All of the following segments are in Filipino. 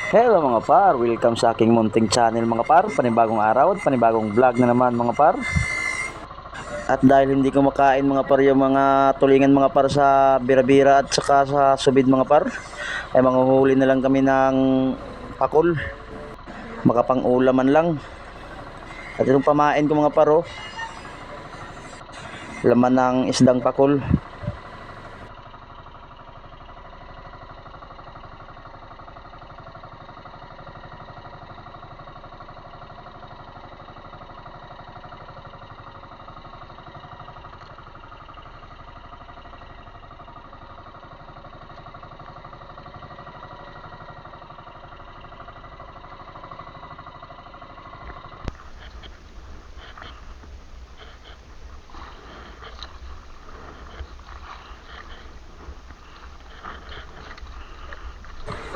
Hello mga par, welcome sa aking munting channel mga par. Panibagong araw at panibagong vlog na naman mga par. At dahil hindi ko makain mga par yung mga tulingan mga par sa bira-bira at saka sa subid mga par, ay manghuhuli na lang kami ng pakul, makapang ulaman lang. At itong pamain ko mga par, laman ng isdang pakul.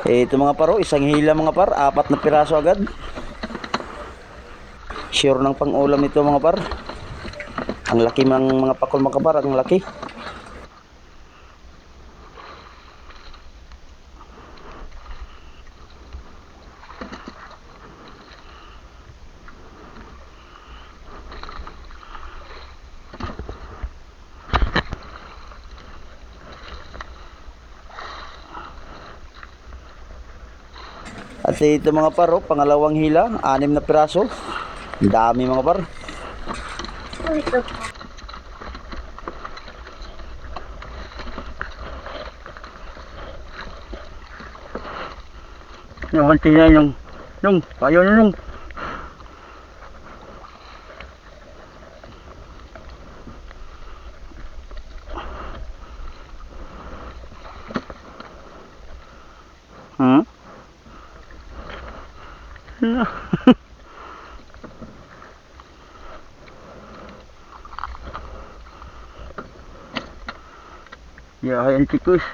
Ito mga paro, isang hila mga par, 4 na piraso agad. Sure ng pang-ulam ito mga par. Ang laki ng mga pakul mga par, ang laki. At ito mga par, pangalawang hila, 6 na piraso. Ang dami mga par. Yung konti na yung ayaw na yung ya, ayan tikus.